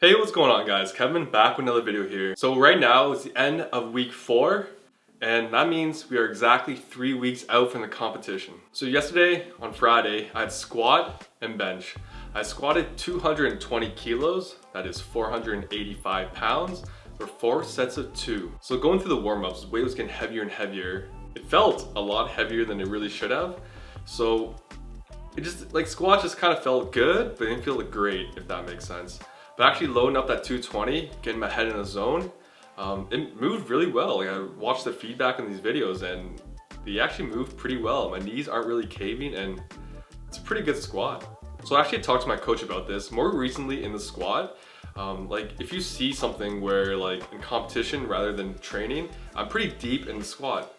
Hey, what's going on guys? Kevin back with another video here. So right now it's the end of week 4 and that means we are exactly 3 weeks out from the competition. So yesterday on Friday I had squat and bench. I squatted 220 kilos, that is 485 pounds for 4 sets of 2. So going through the warm-ups, weight was getting heavier and heavier. It felt a lot heavier than it really should have. So it just like squat just kind of felt good, but it didn't feel great, if that makes sense. But actually loading up that 220, getting my head in the zone, it moved really well. Like I watched the feedback in these videos and they actually moved pretty well. My knees aren't really caving and it's a pretty good squat. So I actually talked to my coach about this more recently in the squat. Like if you see something where like in competition rather than training, I'm pretty deep in the squat.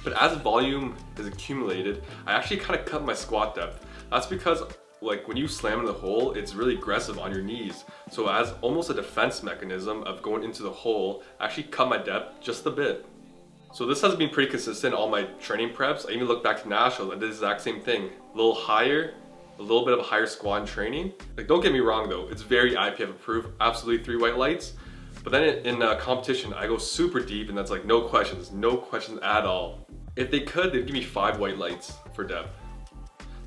But as volume is accumulated, I actually kind of cut my squat depth. That's because like when you slam in the hole, it's really aggressive on your knees. So as almost a defense mechanism of going into the hole, I actually cut my depth just a bit. So this has been pretty consistent in all my training preps. I even look back to nationals, I did the exact same thing. A little higher, a little bit of a higher squat in training. Like don't get me wrong though, it's very IPF approved, absolutely 3 white lights. But then in competition, I go super deep and that's like no questions at all. If they could, they'd give me 5 white lights for depth.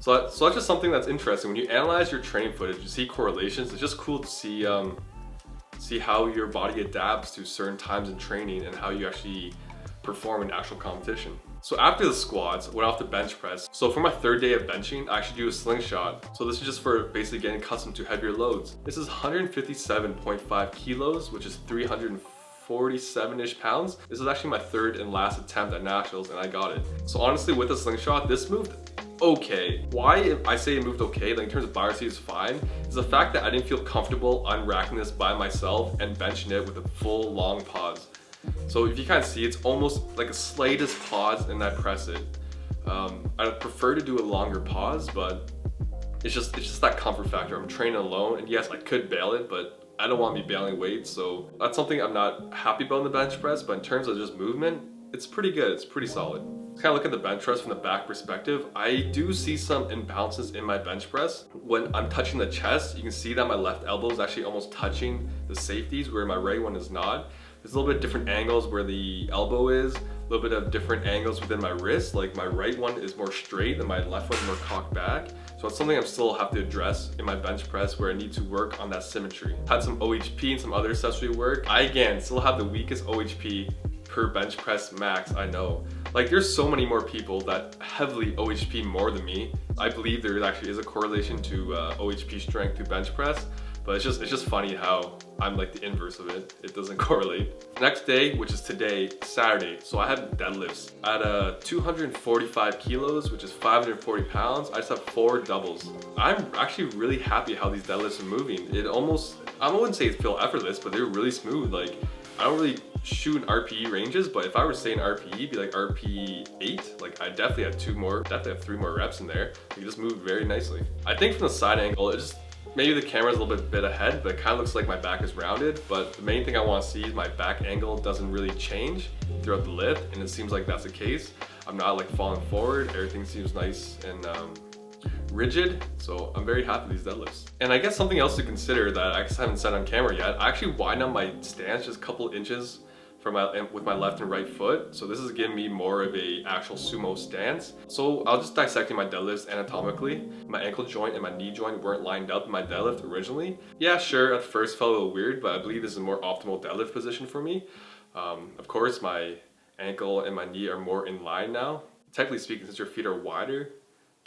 So that's just something that's interesting. When you analyze your training footage, you see correlations. It's just cool to see how your body adapts to certain times in training and how you actually perform in actual competition. So after the squats, I went off to bench press. So for my 3rd day of benching, I actually do a slingshot. So this is just for basically getting accustomed to heavier loads. This is 157.5 kilos, which is 347-ish pounds. This is actually my 3rd and last attempt at nationals and I got it. So honestly with the slingshot, this moved okay. Why I say it moved okay, like in terms of biopsy is fine, is the fact that I didn't feel comfortable unracking this by myself and benching it with a full long pause. So if you kind of see, it's almost like a slightest pause and I press it. I'd prefer to do a longer pause, but it's just that comfort factor. I'm training alone and yes, I could bail it, but I don't want to be bailing weights. So that's something I'm not happy about in the bench press, but in terms of just movement, it's pretty good, it's pretty solid. Kind of look at the bench press from the back perspective. I do see some imbalances in my bench press. When I'm touching the chest, you can see that my left elbow is actually almost touching the safeties where my right one is not. There's a little bit different angles where the elbow is, a little bit of different angles within my wrist. Like my right one is more straight and my left one is more cocked back. So it's something I still have to address in my bench press where I need to work on that symmetry. Had some OHP and some other accessory work. I again still have the weakest OHP per bench press max, I know. Like there's so many more people that heavily OHP more than me. I believe there actually is a correlation to OHP strength to bench press, but it's just funny how I'm like the inverse of it. It doesn't correlate. Next day, which is today, Saturday, so I had deadlifts. At 245 kilos, which is 540 pounds, I just have 4 doubles. I'm actually really happy how these deadlifts are moving. It almost, I wouldn't say it feel effortless, but they're really smooth. Like I don't really shoot in RPE ranges, but if I were to say in RPE, it'd be like RPE 8. Like I definitely have 3 more reps in there. You just moved very nicely. I think from the side angle, it just, maybe the camera's a little bit ahead, but it kind of looks like my back is rounded. But the main thing I want to see is my back angle doesn't really change throughout the lift, and it seems like that's the case. I'm not like falling forward. Everything seems nice and rigid, so I'm very happy with these deadlifts. And I guess something else to consider that I just haven't said on camera yet, I actually widened up my stance just a couple inches with my left and right foot. So this is giving me more of a actual sumo stance. So I'll just dissecting my deadlifts anatomically. My ankle joint and my knee joint weren't lined up in my deadlift originally. Yeah, sure, at first felt a little weird, but I believe this is a more optimal deadlift position for me. Of course, my ankle and my knee are more in line now. Technically speaking, since your feet are wider,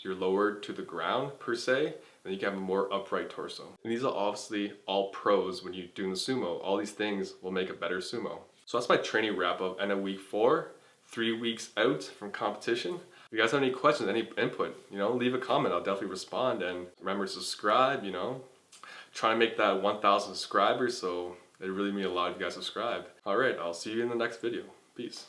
you're lowered to the ground per se, then you can have a more upright torso. And these are obviously all pros when you're doing the sumo. All these things will make a better sumo. So that's my training wrap up end of week 4, 3 weeks out from competition. If you guys have any questions, any input, leave a comment. I'll definitely respond. And remember to subscribe, trying to make that 1,000 subscribers, so it really means a lot if you guys subscribe. All right, I'll see you in the next video. Peace.